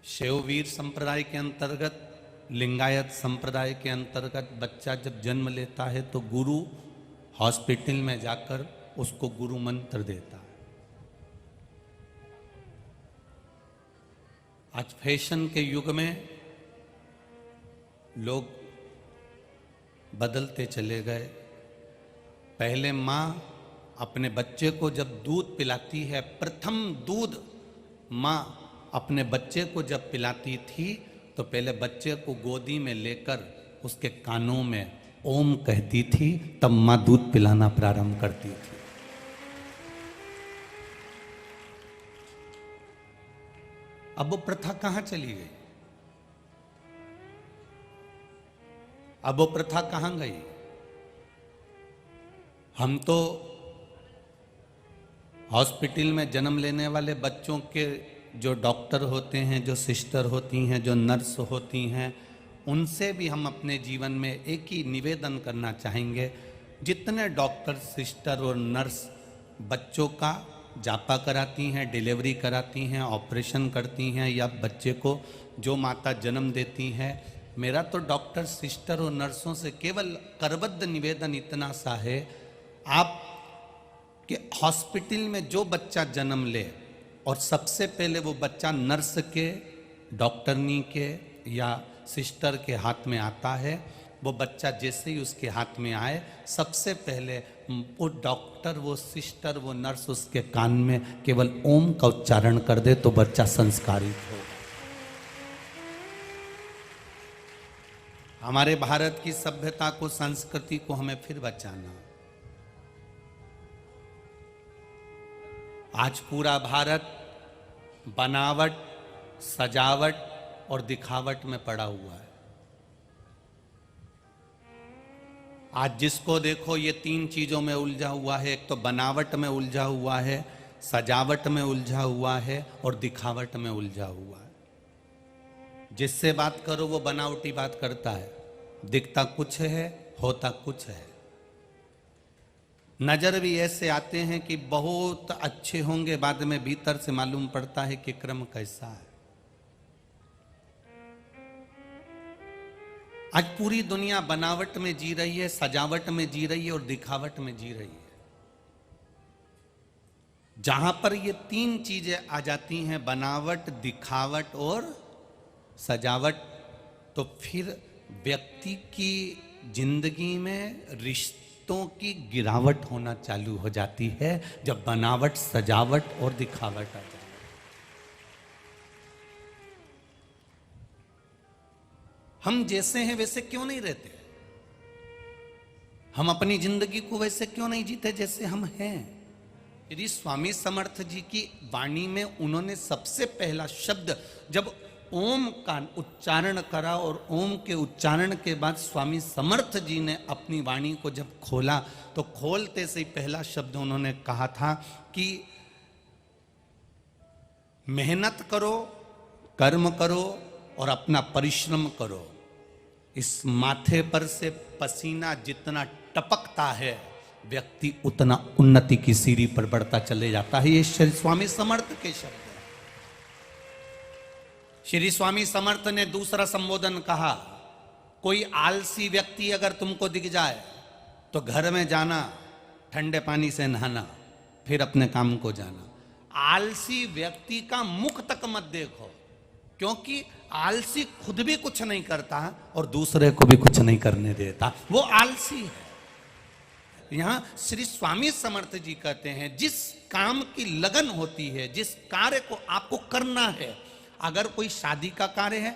शैववीर संप्रदाय के अंतर्गत, लिंगायत संप्रदाय के अंतर्गत बच्चा जब जन्म लेता है तो गुरु हॉस्पिटल में जाकर उसको गुरु मंत्र देता है। आज फैशन के युग में लोग बदलते चले गए। पहले माँ अपने बच्चे को जब दूध पिलाती है, प्रथम दूध माँ अपने बच्चे को जब पिलाती थी तो पहले बच्चे को गोदी में लेकर उसके कानों में ओम कहती थी, तब माँ दूध पिलाना प्रारंभ करती थी। अब वो प्रथा कहाँ चली गई? अब वो प्रथा कहाँ गई? हम तो हॉस्पिटल में जन्म लेने वाले बच्चों के जो डॉक्टर होते हैं, जो सिस्टर होती हैं, जो नर्स होती हैं, उनसे भी हम अपने जीवन में एक ही निवेदन करना चाहेंगे। जितने डॉक्टर, सिस्टर और नर्स बच्चों का जापा कराती हैं, डिलीवरी कराती हैं, ऑपरेशन करती हैं, या बच्चे को जो माता जन्म देती हैं, मेरा तो डॉक्टर, सिस्टर और नर्सों से केवल करबद्ध निवेदन इतना सा है, आप कि हॉस्पिटल में जो बच्चा जन्म ले और सबसे पहले वो बच्चा नर्स के, डॉक्टरनी के या सिस्टर के हाथ में आता है, वो बच्चा जैसे ही उसके हाथ में आए, सबसे पहले वो डॉक्टर, वो सिस्टर, वो नर्स उसके कान में केवल ओम का उच्चारण कर दे तो बच्चा संस्कारित हो। हमारे भारत की सभ्यता को, संस्कृति को हमें फिर बचाना। आज पूरा भारत बनावट, सजावट और दिखावट में पड़ा हुआ है। आज जिसको देखो ये तीन चीजों में उलझा हुआ है। एक तो बनावट में उलझा हुआ है, सजावट में उलझा हुआ है और दिखावट में उलझा हुआ है। जिससे बात करो वो बनावटी बात करता है, दिखता कुछ है, होता कुछ है। नजर भी ऐसे आते हैं कि बहुत अच्छे होंगे, बाद में भीतर से मालूम पड़ता है कि क्रम कैसा है। आज पूरी दुनिया बनावट में जी रही है, सजावट में जी रही है और दिखावट में जी रही है। जहां पर ये तीन चीजें आ जाती हैं, बनावट, दिखावट और सजावट, तो फिर व्यक्ति की जिंदगी में रिश्तों की गिरावट होना चालू हो जाती है, जब बनावट, सजावट और दिखावट आ जाए। हम जैसे हैं वैसे क्यों नहीं रहते? हम अपनी जिंदगी को वैसे क्यों नहीं जीते जैसे हम हैं? यदि स्वामी समर्थ जी की वाणी में उन्होंने सबसे पहला शब्द जब ओम का उच्चारण करा, और ओम के उच्चारण के बाद स्वामी समर्थ जी ने अपनी वाणी को जब खोला, तो खोलते से ही पहला शब्द उन्होंने कहा था कि मेहनत करो, कर्म करो और अपना परिश्रम करो। इस माथे पर से पसीना जितना टपकता है, व्यक्ति उतना उन्नति की सीढ़ी पर बढ़ता चले जाता है। ये श्री स्वामी समर्थ के शब्द है। श्री स्वामी समर्थ ने दूसरा संबोधन कहा, कोई आलसी व्यक्ति अगर तुमको दिख जाए तो घर में जाना, ठंडे पानी से नहाना, फिर अपने काम को जाना। आलसी व्यक्ति का मुख तक मत देखो, क्योंकि आलसी खुद भी कुछ नहीं करता और दूसरे को भी कुछ नहीं करने देता, वो आलसी है। यहां श्री स्वामी समर्थ जी कहते हैं, जिस काम की लगन होती है, जिस कार्य को आपको करना है, अगर कोई शादी का कार्य है,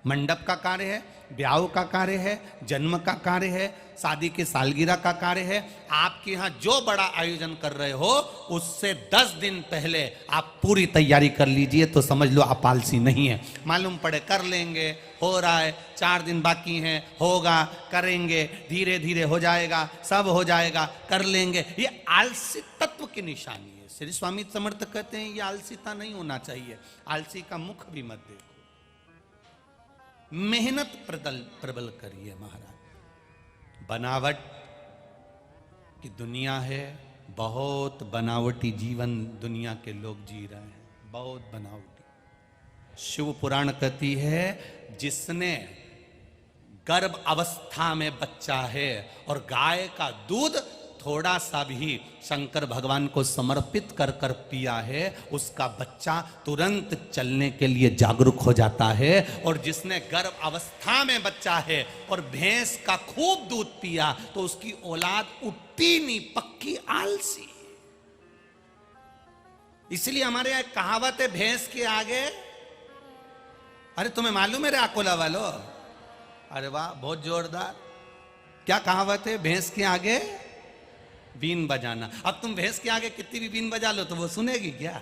मंडप का कार्य है, ब्याह का कार्य है, जन्म का कार्य है, शादी की सालगिरह का कार्य है, आपके यहाँ जो बड़ा आयोजन कर रहे हो, उससे 10 दिन पहले आप पूरी तैयारी कर लीजिए, तो समझ लो आप आलसी नहीं है। मालूम पड़े कर लेंगे, हो रहा है, 4 दिन बाकी हैं, होगा, करेंगे, धीरे धीरे हो जाएगा, सब हो जाएगा, कर लेंगे, ये आलसी तत्व की निशानी है। श्री स्वामी समर्थ कहते हैं ये आलसीता नहीं होना चाहिए। आलसी का मुख भी मत देखो, मेहनत प्रबल करिए महाराज। बनावट की दुनिया है, बहुत बनावटी जीवन दुनिया के लोग जी रहे हैं, बहुत बनावटी। शिव पुराण कहती है जिसने गर्भ अवस्था में बच्चा है और गाय का दूध थोड़ा सा भी शंकर भगवान को समर्पित कर कर पिया है, उसका बच्चा तुरंत चलने के लिए जागरूक हो जाता है। और जिसने गर्भ अवस्था में बच्चा है और भैंस का खूब दूध पिया तो उसकी औलाद उठती नहीं, पक्की आलसी। इसलिए हमारे यहां कहावत है, भैंस के आगे, अरे तुम्हें मालूम है रे अकोला वालों, अरे वाह बहुत जोरदार, क्या कहावत है, भैंस के आगे बीन बजाना। अब तुम भैंस के आगे कितनी भी बीन बजा लो तो वो सुनेगी क्या?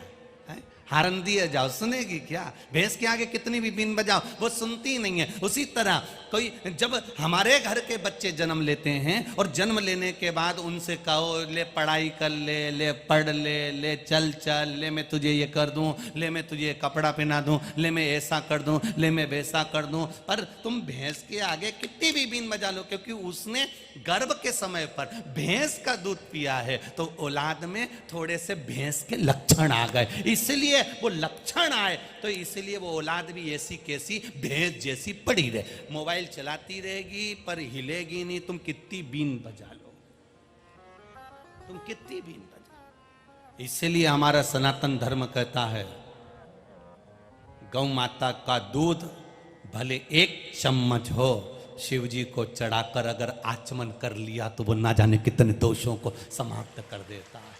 हारन दिए जाओ, सुनेगी क्या? भैंस के आगे कितनी भी बीन बजाओ वो सुनती नहीं है। उसी तरह कोई जब हमारे घर के बच्चे जन्म लेते हैं और जन्म लेने के बाद उनसे कहो ले पढ़ाई कर ले, ले पढ़ ले, ले चल चल, ले मैं तुझे ये कर दूं, ले मैं तुझे कपड़ा पहना दूं, ले मैं ऐसा कर दूं, ले मैं वैसा कर दूं, पर तुम भैंस के आगे कितनी भी बीन बजा लो, क्योंकि उसने गर्भ के समय पर भैंस का दूध पिया है तो औलाद में थोड़े से भैंस के लक्षण आ गए, इसलिए वो लक्षण आए तो इसलिए वो औलाद भी ऐसी कैसी भैंस जैसी पड़ी रहे। मोबाइल चलाती रहेगी पर हिलेगी नहीं, तुम कितनी बीन बजा लो, तुम कितनी बीन बजा। इसलिए हमारा सनातन धर्म कहता है गौ माता का दूध भले 1 चम्मच हो, शिव जी को चढ़ाकर अगर आचमन कर लिया तो वो ना जाने कितने दोषों को समाप्त कर देता है,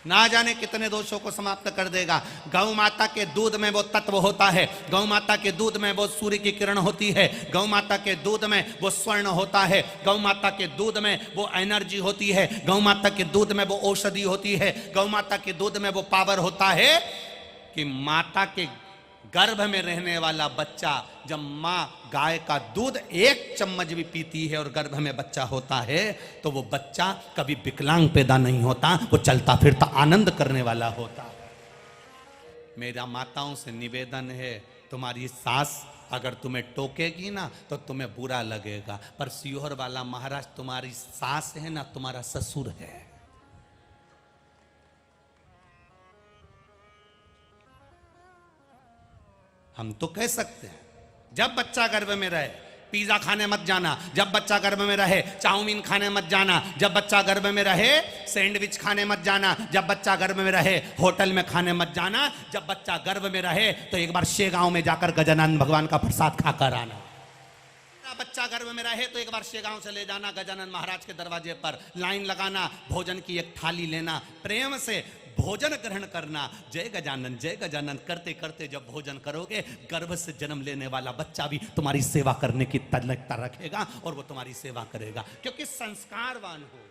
ना जाने कितने दोषों को समाप्त कर देगा। गौ माता के दूध में वो तत्व होता है, गौ माता के दूध में वो सूर्य की किरण होती है, गौ माता के दूध में वो स्वर्ण होता है, गौ माता के दूध में वो एनर्जी होती है, गौ माता के दूध में वो औषधि होती है, गौ माता के दूध में वो पावर होता है कि माता के गर्भ में रहने वाला बच्चा जब माँ गाय का दूध 1 चम्मच भी पीती है और गर्भ में बच्चा होता है तो वो बच्चा कभी विकलांग पैदा नहीं होता, वो चलता फिरता आनंद करने वाला होता। मेरा माताओं से निवेदन है, तुम्हारी सास अगर तुम्हें टोकेगी ना तो तुम्हें बुरा लगेगा, पर सीहोर वाला महाराज तुम्हारी सास है ना, तुम्हारा ससुर है। हम तो कह सकते हैं जब बच्चा गर्भ में रहे पिज्जा खाने मत जाना, जब बच्चा गर्भ में रहे चाउमीन खाने मत जाना, जब बच्चा गर्भ में रहे सैंडविच खाने मत जाना, जब बच्चा गर्भ में रहे होटल में खाने मत जाना, जब बच्चा गर्भ में रहे तो एक बार शेगांव में जाकर गजानन भगवान का प्रसाद खाकर आना। बच्चा गर्भ में रहे तो एक बार शेगांव से ले जाना, गजानन महाराज के दरवाजे पर लाइन लगाना, भोजन की एक थाली लेना, प्रेम से भोजन ग्रहण करना, जय गजानन करते करते जब भोजन करोगे गर्भ से जन्म लेने वाला बच्चा भी तुम्हारी सेवा करने की तल्लकता रखेगा और वो तुम्हारी सेवा करेगा, क्योंकि संस्कारवान होगा।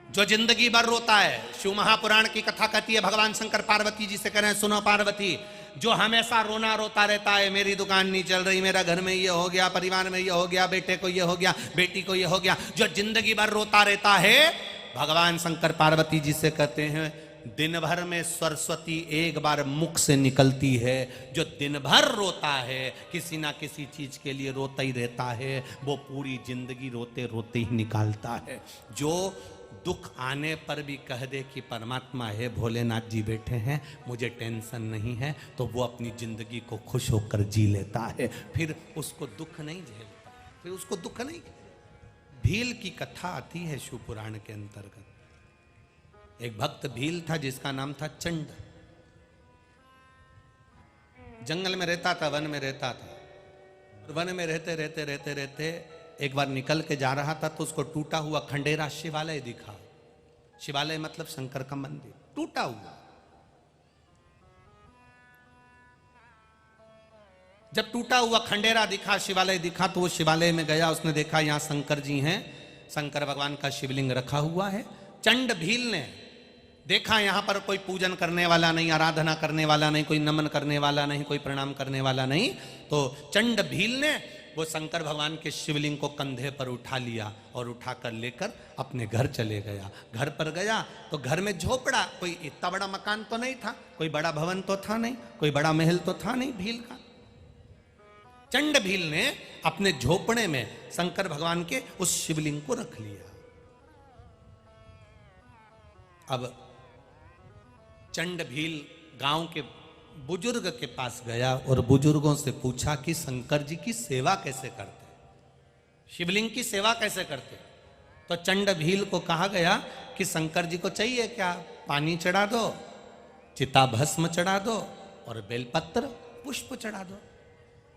जो जिंदगी भर रोता है, शिव महापुराण की कथा कहती है, भगवान शंकर पार्वती जी से कह रहे हैं सुनो पार्वती, जो हमेशा रोना रोता रहता है, मेरी दुकान नहीं चल रही, मेरा घर में ये हो गया, परिवार में ये हो गया, बेटे को ये हो गया, बेटी को ये हो गया, जो जिंदगी भर रोता रहता है, भगवान शंकर पार्वती जी से कहते हैं दिन भर में सरस्वती एक बार मुख से निकलती है। जो दिन भर रोता है, किसी ना किसी चीज के लिए रोता ही रहता है, वो पूरी जिंदगी रोते रोते ही निकालता है। जो दुख आने पर भी कह दे कि परमात्मा है, भोलेनाथ जी बैठे हैं, मुझे टेंशन नहीं है, तो वो अपनी जिंदगी को खुश होकर जी लेता है, फिर उसको दुख नहीं झेलता, फिर उसको दुख नहीं। भील की कथा आती है शिव पुराण के अंतर्गत। एक भक्त भील था जिसका नाम था चंड। जंगल में रहता था, वन में रहता था। वन में रहते रहते रहते रहते एक बार निकल के जा रहा था तो उसको टूटा हुआ खंडेरा शिवालय दिखा। शिवालय मतलब शंकर का मंदिर टूटा हुआ। जब टूटा हुआ खंडेरा दिखा, शिवालय दिखा, तो वो शिवालय में गया। उसने देखा यहाँ शंकर जी हैं, शंकर भगवान का शिवलिंग रखा हुआ है। चंड भील ने देखा यहाँ पर कोई पूजन करने वाला नहीं, आराधना करने वाला नहीं, कोई नमन करने वाला नहीं, कोई प्रणाम करने वाला नहीं, तो चंड भील ने वो शंकर भगवान के शिवलिंग को कंधे पर उठा लिया और उठाकर लेकर अपने घर चले गया। घर पर गया तो घर में झोपड़ा, कोई इतना बड़ा मकान तो नहीं था, कोई बड़ा भवन तो था नहीं, कोई बड़ा महल तो था नहीं भील का। चंड भील ने अपने झोपड़े में शंकर भगवान के उस शिवलिंग को रख लिया। अब चंड भील गांव के बुजुर्ग के पास गया और बुजुर्गों से पूछा कि शंकर जी की सेवा कैसे करते, शिवलिंग की सेवा कैसे करते। तो चंड भील को कहा गया कि शंकर जी को चाहिए क्या, पानी चढ़ा दो, चिता भस्म चढ़ा दो और बेलपत्र पुष्प चढ़ा दो।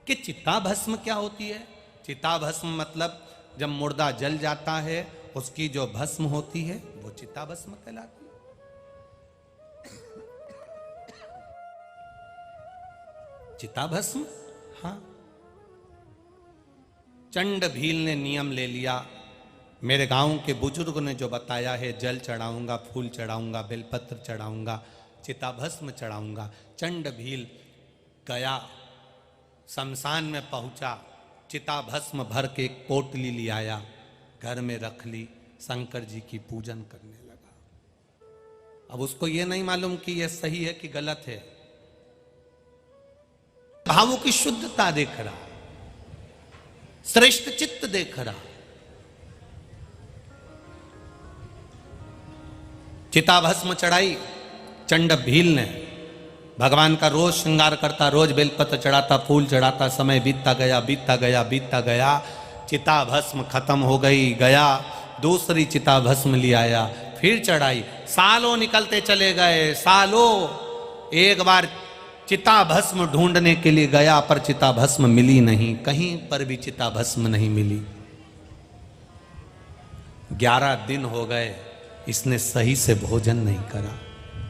कि चिता भस्म क्या होती है? चिता भस्म मतलब जब मुर्दा जल जाता है उसकी जो भस्म होती है वो चिता भस्म कहलाती है। चिता भस्म, हाँ। चंड भील ने नियम ले लिया, मेरे गांव के बुजुर्ग ने जो बताया है, जल चढ़ाऊंगा, फूल चढ़ाऊंगा, बेलपत्र चढ़ाऊंगा, चिता भस्म चढ़ाऊंगा। चंड भील गया, शमशान में पहुंचा, चिता भस्म भर के एक पोटली ले आया, घर में रख ली, शंकर जी की पूजन करने लगा। अब उसको यह नहीं मालूम कि यह सही है कि गलत है, भावों की शुद्धता देख रहा, श्रेष्ठ चित्त देख रहा। चिता भस्म चढ़ाई चंड भील ने, भगवान का रोज श्रृंगार करता, रोज बेलपत्र चढ़ाता, फूल चढ़ाता, समय बीतता गया, बीतता गया, बीतता गया, चिता भस्म खत्म हो गई, गया दूसरी चिता भस्म ले आया, फिर चढ़ाई, सालों निकलते चले गए, सालों। एक बार चिता भस्म ढूंढने के लिए गया पर चिता भस्म मिली नहीं, कहीं पर भी चिता भस्म नहीं मिली। 11 दिन हो गए, इसने सही से भोजन नहीं करा,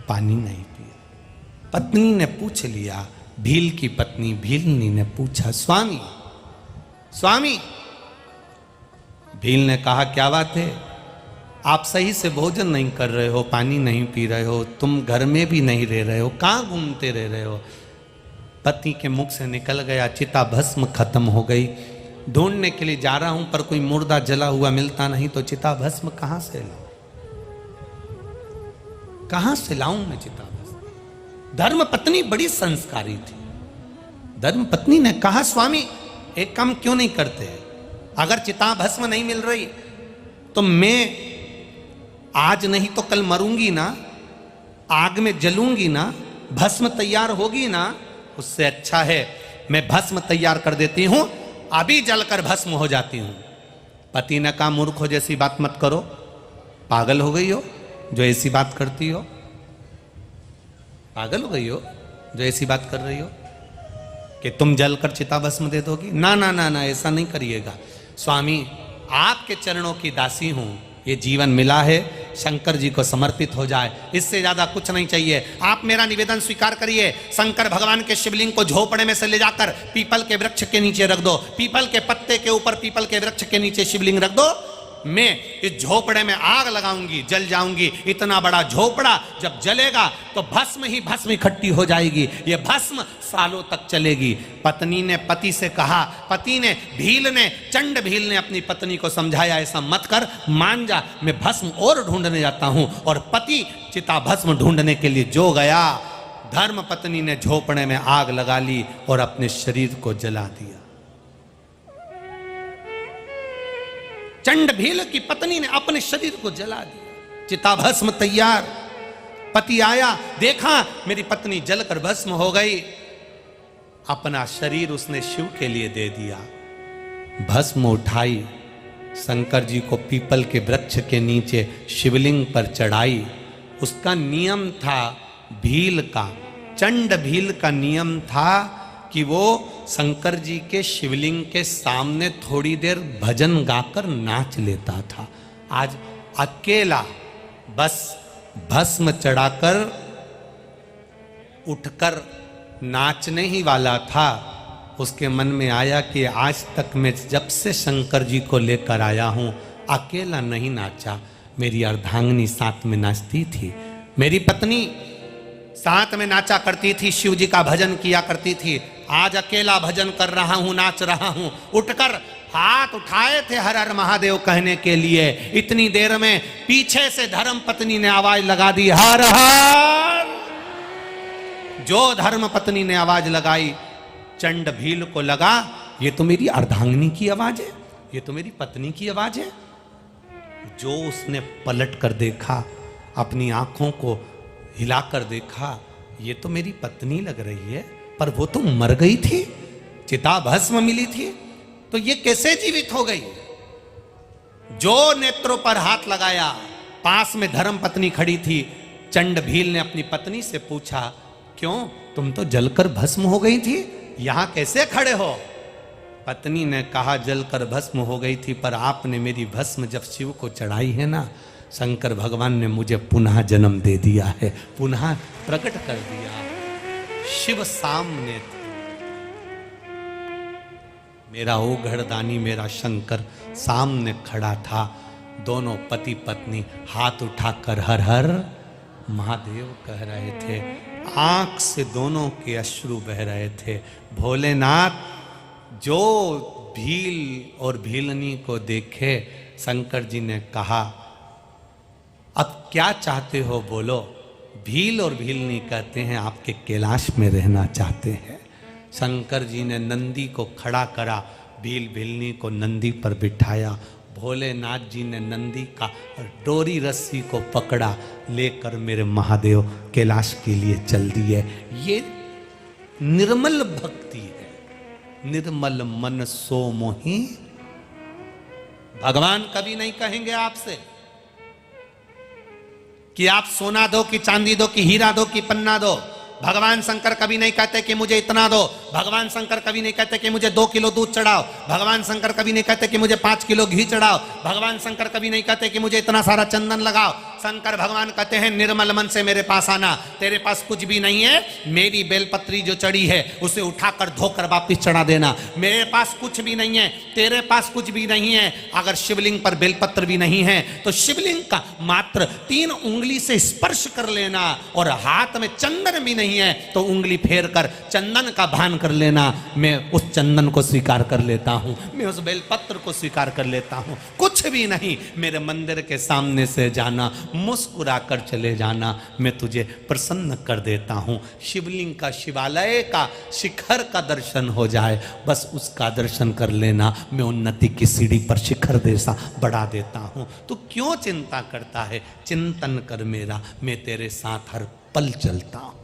पानी नहीं पिया। पत्नी ने पूछ लिया, भील की पत्नी भीलनी ने पूछा, स्वामी स्वामी। भील ने कहा, क्या बात है? आप सही से भोजन नहीं कर रहे हो, पानी नहीं पी रहे हो, तुम घर में भी नहीं रह रहे हो, कहाँ घूमते रह रहे हो? पति के मुख से निकल गया, चिता भस्म खत्म हो गई, ढूंढने के लिए जा रहा हूं पर कोई मुर्दा जला हुआ मिलता नहीं, तो चिता भस्म कहां से लाऊं, कहां से लाऊं मैं चिता भस्म? धर्म पत्नी बड़ी संस्कारी थी। धर्म पत्नी ने कहा, स्वामी एक काम क्यों नहीं करते, अगर चिता भस्म नहीं मिल रही तो मैं आज नहीं तो कल मरूंगी ना, आग में जलूंगी ना, भस्म तैयार होगी ना, उससे अच्छा है मैं भस्म तैयार कर देती हूं, अभी जलकर भस्म हो जाती हूं। पति ने कहा, मूर्ख हो जैसी बात मत करो, पागल हो गई हो जो ऐसी बात करती हो, पागल हो गई हो जो ऐसी बात कर रही हो कि तुम जलकर चिता भस्म दे दोगी? ना ना ना ना, ऐसा नहीं करिएगा। स्वामी आपके चरणों की दासी हूं, ये जीवन मिला है, शंकर जी को समर्पित हो जाए, इससे ज्यादा कुछ नहीं चाहिए। आप मेरा निवेदन स्वीकार करिए, शंकर भगवान के शिवलिंग को झोपड़े में से ले जाकर पीपल के वृक्ष के नीचे रख दो, पीपल के पत्ते के ऊपर पीपल के वृक्ष के नीचे शिवलिंग रख दो, मैं इस झोपड़े में आग लगाऊंगी, जल जाऊंगी। इतना बड़ा झोपड़ा जब जलेगा तो भस्म ही भस्म इकट्ठी हो जाएगी, ये भस्म सालों तक चलेगी। पत्नी ने पति से कहा, पति ने भील ने, चंड भील ने अपनी पत्नी को समझाया, ऐसा मत कर, मान जा, मैं भस्म और ढूंढने जाता हूं। और पति चिता भस्म ढूंढने के लिए जो गया, धर्म पत्नी ने झोपड़े में आग लगा ली और अपने शरीर को जला दिया। चंड भील की पत्नी ने अपने शरीर को जला दिया, चिता भस्म तैयार। पति आया, देखा मेरी पत्नी जलकर भस्म हो गई, अपना शरीर उसने शिव के लिए दे दिया। भस्म उठाई, शंकर जी को पीपल के वृक्ष के नीचे शिवलिंग पर चढ़ाई। उसका नियम था भील का, चंड भील का नियम था कि वो शंकर जी के शिवलिंग के सामने थोड़ी देर भजन गाकर नाच लेता था। आज अकेला बस भस्म चढ़ाकर उठकर नाचने ही वाला था। उसके मन में आया कि आज तक मैं जब से शंकर जी को लेकर आया हूं, अकेला नहीं नाचा, मेरी अर्धांगिनी साथ में नाचती थी, मेरी पत्नी साथ में नाचा करती थी, शिव जी का भजन किया करती थी। आज अकेला भजन कर रहा हूं, नाच रहा हूं। उठकर हाथ उठाए थे हर हर महादेव कहने के लिए, इतनी देर में पीछे से धर्म पत्नी ने आवाज लगा दी, हर हर। जो धर्म पत्नी ने आवाज लगाई, चंड भील को लगा ये तो मेरी अर्धांगिनी की आवाज है, ये तो मेरी पत्नी की आवाज है। जो उसने पलट कर देखा, अपनी आंखों को हिलाकर देखा, ये तो मेरी पत्नी लग रही है, पर वो तो मर गई थी, चिता भस्म मिली थी, तो ये कैसे जीवित हो गई? जो नेत्रों पर हाथ लगाया, पास में धर्म पत्नी खड़ी थी। चंड भील ने अपनी पत्नी से पूछा, क्यों, तुम तो जलकर भस्म हो गई थी, यहां कैसे खड़े हो? पत्नी ने कहा, जलकर भस्म हो गई थी, पर आपने मेरी भस्म जब शिव को चढ़ाई है ना, शंकर भगवान ने मुझे पुनः जन्म दे दिया है, पुनः प्रकट कर दिया। शिव सामने थे, मेरा ओघड़दानी मेरा शंकर सामने खड़ा था। दोनों पति पत्नी हाथ उठाकर हर हर महादेव कह रहे थे। आंख से दोनों के अश्रु बह रहे थे। भोलेनाथ जो भील और भीलनी को देखे, शंकर जी ने कहा, अब क्या चाहते हो बोलो? भील और भीलनी कहते हैं आपके कैलाश में रहना चाहते हैं। शंकर जी ने नंदी को खड़ा करा, भील भीलनी को नंदी पर बिठाया। भोलेनाथ जी ने नंदी का डोरी रस्सी को पकड़ा, लेकर मेरे महादेव कैलाश के लिए चल दिए। ये निर्मल भक्ति है। निर्मल मन सो मोही। भगवान कभी नहीं कहेंगे आपसे कि आप सोना दो कि चांदी दो कि हीरा दो कि पन्ना दो। भगवान शंकर कभी नहीं कहते कि मुझे इतना दो। भगवान शंकर कभी नहीं कहते कि मुझे 2 किलो दूध चढ़ाओ। भगवान शंकर कभी नहीं कहते कि मुझे 5 किलो घी चढ़ाओ। भगवान शंकर कभी नहीं कहते कि मुझे इतना सारा चंदन लगाओ। शंकर भगवान कहते हैं, निर्मल मन से मेरे पास आना। तेरे पास कुछ भी नहीं है, मेरी बेलपत्री जो चढ़ी है उसे उठाकर धोकर वापिस चढ़ा देना। मेरे पास कुछ भी नहीं है, तेरे पास कुछ भी नहीं है। अगर शिवलिंग पर बेलपत्र भी नहीं है तो शिवलिंग का मात्र 3 उंगली से स्पर्श कर लेना, और हाथ में चंदन भी नहीं है तो उंगली फेर कर चंदन का भान कर लेना। मैं उस चंदन को स्वीकार कर लेता हूं, मैं उस बेलपत्र को स्वीकार कर लेता हूं। कुछ भी नहीं, मेरे मंदिर के सामने से जाना, मुस्कुरा कर चले जाना, मैं तुझे प्रसन्न कर देता हूं। शिवलिंग का, शिवालय का शिखर का दर्शन हो जाए, बस उसका दर्शन कर लेना, मैं उन्नति की सीढ़ी पर शिखर जैसा बढ़ा देता हूं। तू क्यों चिंता करता है? चिंतन कर मेरा, मैं तेरे साथ हर पल चलता हूं।